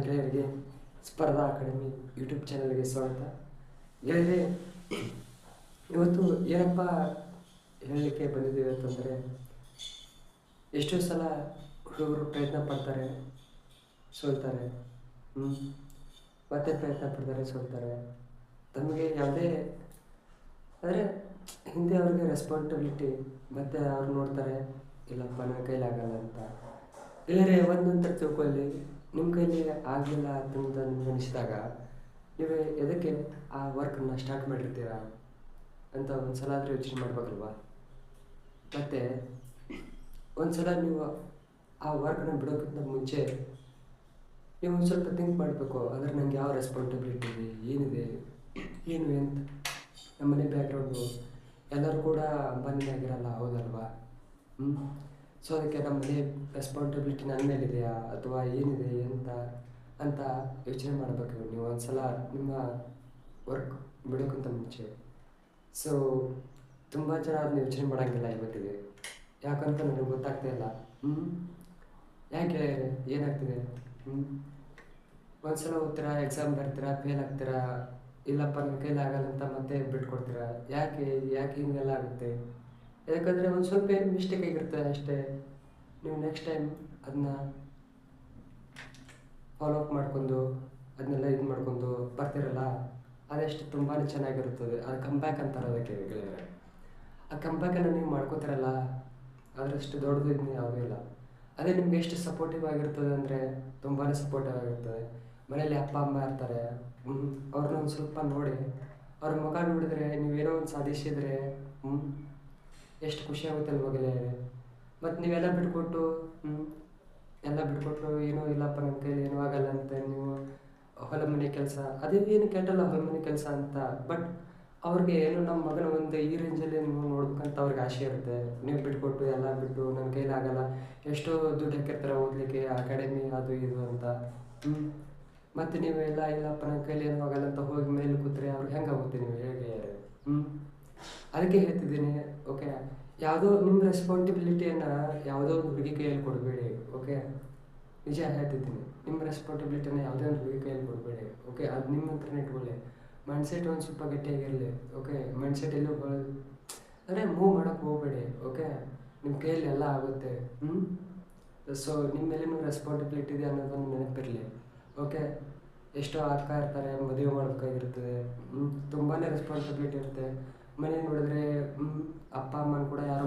ಗೆಳೆಯರಿಗೆ ಸ್ಪರ್ಧಾ academy YouTube ಚಾನಲ್ಗೆ ಸ್ವಾಗತ. ಗೆಳೆಯರೆ, ಇವತ್ತು ಏನಪ್ಪ ಹೇಳಲಿಕ್ಕೆ ಬಂದಿದ್ದೀವಿ ಅಂತಂದರೆ, ಎಷ್ಟೋ ಸಲ ಹುಡುಗರು ಪ್ರಯತ್ನ ಪಡ್ತಾರೆ, ಸೋಲ್ತಾರೆ. ಮತ್ತೆ ಪ್ರಯತ್ನ ಪಡ್ತಾರೆ, ಸೋಲ್ತಾರೆ. ತಮಗೆ ಯಾವುದೇ ಅಂದರೆ ಹಿಂದೆ ಅವ್ರಿಗೆ ರೆಸ್ಪಾನ್ಸಿಬಿಲಿಟಿ, ಮತ್ತೆ ಅವ್ರು ನೋಡ್ತಾರೆ ಇಲ್ಲಪ್ಪ ನನ್ನ ಕೈಲಾಗಲ್ಲ ಅಂತ. ಇಲ್ಲರೆ ಒಂದಂತ ತಿಳ್ಕೊಳ್ಳಿ, ನಿಮ್ಮ ಕೈಲಿ ಆಗಲಿಲ್ಲ ಅಂತ ನಿಮ್ಗೆ ಅನಿಸಿದಾಗ ನೀವು ಎದಕ್ಕೆ ಆ ವರ್ಕನ್ನು ಸ್ಟಾರ್ಟ್ ಮಾಡಿರ್ತೀರಾ ಅಂತ ಒಂದು ಸಲ ಆದರೂ ಯೋಚನೆ ಮಾಡ್ಬೇಕಲ್ವಾ. ಮತ್ತು ಒಂದು ಸಲ ನೀವು ಆ ವರ್ಕನ್ನು ಬಿಡೋಕ್ಕಿಂತ ಮುಂಚೆ ನೀವು ಒಂದು ಸ್ವಲ್ಪ ಥಿಂಕ್ ಮಾಡಬೇಕು, ಅಂದರೆ ನನಗೆ ಯಾವ ರೆಸ್ಪಾನ್ಸಿಬಿಲಿಟಿ ಇದೆ, ಏನಿದೆ, ಏನು ಅಂತ. ನಮ್ಮನೆ ಬ್ಯಾಕ್ಗ್ರೌಂಡು ಎಲ್ಲರೂ ಕೂಡ ಅಂಬಾನಿಯಾಗಿರಲ್ಲ, ಹೌದಲ್ವಾ? ಸೊ ಅದಕ್ಕೆ ನಮ್ಮ ಮನೆ ರೆಸ್ಪಾನ್ಸಿಬಿಲಿಟಿ ನನ್ನ ಮೇಲಿದೆಯಾ ಅಥವಾ ಏನಿದೆ ಅಂತ ಯೋಚನೆ ಮಾಡಬೇಕು ನೀವು ಒಂದು ಸಲ ನಿಮ್ಮ ವರ್ಕ್ ಬಿಡೋಕ್ಕಿಂತ ಮುಂಚೆ. ಸೊ ತುಂಬ ಜನ ಅದನ್ನ ಯೋಚನೆ ಮಾಡೋಂಗಿಲ್ಲ ಇವತ್ತಿಗೆ, ಯಾಕಂತ ನನಗೆ ಗೊತ್ತಾಗ್ತಾ ಇಲ್ಲ. ಯಾಕೆ ಏನಾಗ್ತಿದೆ? ಒಂದು ಸಲ ಓದ್ತೀರಾ, ಎಕ್ಸಾಮ್ ಬರ್ತೀರಾ, ಫೇಲ್ ಆಗ್ತೀರಾ, ಇಲ್ಲಪ್ಪ ನನ್ನ ಕೈಲಿ ಆಗಲ್ಲ ಅಂತ ಮತ್ತೆ ಬಿಟ್ಕೊಡ್ತೀರಾ. ಯಾಕೆ ಹಿಂಗೆಲ್ಲ ಆಗುತ್ತೆ? ಯಾಕಂದರೆ ಒಂದು ಸ್ವಲ್ಪ ಏನು ಮಿಸ್ಟೇಕ್ ಆಗಿರುತ್ತೆ ಅಷ್ಟೇ. ನೀವು ನೆಕ್ಸ್ಟ್ ಟೈಮ್ ಅದನ್ನ ಫಾಲೋ ಅಪ್ ಮಾಡ್ಕೊಂಡು ಅದನ್ನೆಲ್ಲ ಇದು ಮಾಡ್ಕೊಂಡು ಬರ್ತಿರಲ್ಲ, ಅದೆಷ್ಟು ತುಂಬಾ ಚೆನ್ನಾಗಿರುತ್ತದೆ. ಅದು ಕಂಬ್ಯಾಕ್ ಅಂತಾರೆ ಅದಕ್ಕೆ ಗೆಳೆಯರೆ. ಆ ಕಂಬ್ಯಾಕನ್ನು ನೀವು ಮಾಡ್ಕೋತಿರಲ್ಲ, ಅದರಷ್ಟು ದೊಡ್ಡದು ಇನ್ನು ಯಾವುದೂ ಇಲ್ಲ. ಅದೇ ನಿಮ್ಗೆ ಎಷ್ಟು ಸಪೋರ್ಟಿವ್ ಆಗಿರ್ತದೆ ಅಂದರೆ ತುಂಬಾ ಸಪೋರ್ಟಿವ್ ಆಗಿರ್ತದೆ. ಮನೇಲಿ ಅಪ್ಪ ಅಮ್ಮ ಇರ್ತಾರೆ, ಅವ್ರನ್ನ ಒಂದು ಸ್ವಲ್ಪ ನೋಡಿ, ಅವ್ರ ಮುಖ ನೋಡಿದ್ರೆ ನೀವೇನೋ ಒಂದು ಸಾಧಿಸಿದರೆ ಎಷ್ಟು ಖುಷಿ ಆಗುತ್ತೆ ಅಲ್ವ ಗೆಳೆಯರೆ. ಮತ್ತು ನೀವೆಲ್ಲ ಬಿಟ್ಕೊಟ್ಟು ಏನೋ ಇಲ್ಲಪ್ಪ ನನ್ನ ಕೈಲಿ ಏನೂ ಆಗಲ್ಲ ಅಂತ ನೀವು ಹೊಲ ಮನೆ ಕೆಲಸ, ಅದೇನು ಕೆಟ್ಟಲ್ಲ ಹೊಲ ಮನೆ ಕೆಲಸ ಅಂತ. ಬಟ್ ಅವ್ರಿಗೆ ಏನು ನಮ್ಮ ಮಗನ ಒಂದು ಈ ರೇಂಜಲ್ಲಿ ನೀವು ನೋಡ್ಬೇಕಂತ ಅವ್ರಿಗೆ ಆಸೆ ಇರುತ್ತೆ. ನೀವು ಬಿಟ್ಕೊಟ್ಟು ಎಲ್ಲ ಬಿಟ್ಟು ನನ್ನ ಕೈಲಿ ಆಗಲ್ಲ, ಎಷ್ಟೋ ದುಡ್ಡು ಹಾಕಿರ್ತಾರೆ ಓದಲಿಕ್ಕೆ, ಅಕಾಡೆಮಿ ಅದು ಇದು ಅಂತ. ಮತ್ತು ನೀವು ಇಲ್ಲಪ್ಪ ನನ್ನ ಕೈಲಿ ಏನೂ ಆಗಲ್ಲ ಅಂತ ಹೋಗಿ ಮೇಲೆ ಕೂತ್ರೆ ಅವ್ರಿಗೆ ಹೆಂಗಾಗುತ್ತೆ? ನೀವು ಹೇಗೆ? ಅದಕ್ಕೆ ಹೇಳ್ತಿದ್ದೀನಿ, ಓಕೆ, ಯಾವುದೋ ನಿಮ್ಮ ರೆಸ್ಪಾನ್ಸಿಬಿಲಿಟಿಯನ್ನು ಯಾವುದೋ ಒಂದು ಹುಡುಗಿ ಕೈಯಲ್ಲಿ ಕೊಡಬೇಡಿ. ಓಕೆ, ನಿಜ ಹೇಳ್ತಿದ್ದೀನಿ, ನಿಮ್ಮ ರೆಸ್ಪಾನ್ಸಿಬಿಲಿಟಿನ ಯಾವುದೇ ಒಂದು ಹುಡುಗಿ ಕೈಯಲ್ಲಿ ಕೊಡಬೇಡಿ. ಓಕೆ, ಅದು ನಿಮ್ಮ ಹತ್ರನೇ ಇಟ್ಕೊಳ್ಳಿ. ಮೈಂಡ್ಸೆಟ್ ಒಂದು ಸ್ವಲ್ಪ ಗಟ್ಟಿಯಾಗಿರಲಿ. ಓಕೆ, ಮೈಂಡ್ಸೆಟ್ ಎಲ್ಲೂ ಅಂದರೆ ಮೂವ್ ಮಾಡೋಕ್ಕೆ ಹೋಗಬೇಡಿ. ಓಕೆ, ನಿಮ್ಮ ಕೈಯಲ್ಲಿ ಎಲ್ಲ ಆಗುತ್ತೆ. ಸೊ ನಿಮ್ಮ ಮೇಲೇನೂ ರೆಸ್ಪಾನ್ಸಿಬಿಲಿಟಿ ಇದೆ ಅನ್ನೋದನ್ನು ನೆನಪಿರಲಿ. ಓಕೆ, ಎಷ್ಟೋ ಆಗ್ತಾ ಇರ್ತಾರೆ, ಮದುವೆ ಮಾಡಬೇಕಾಗಿರ್ತದೆ, ತುಂಬಾ ರೆಸ್ಪಾನ್ಸಿಬಿಲಿಟಿ ಇರುತ್ತೆ. ಮನೆ ನೋಡಿದ್ರೆ ಅಪ್ಪ ಅಮ್ಮನ ಕೂಡ ಯಾರೋ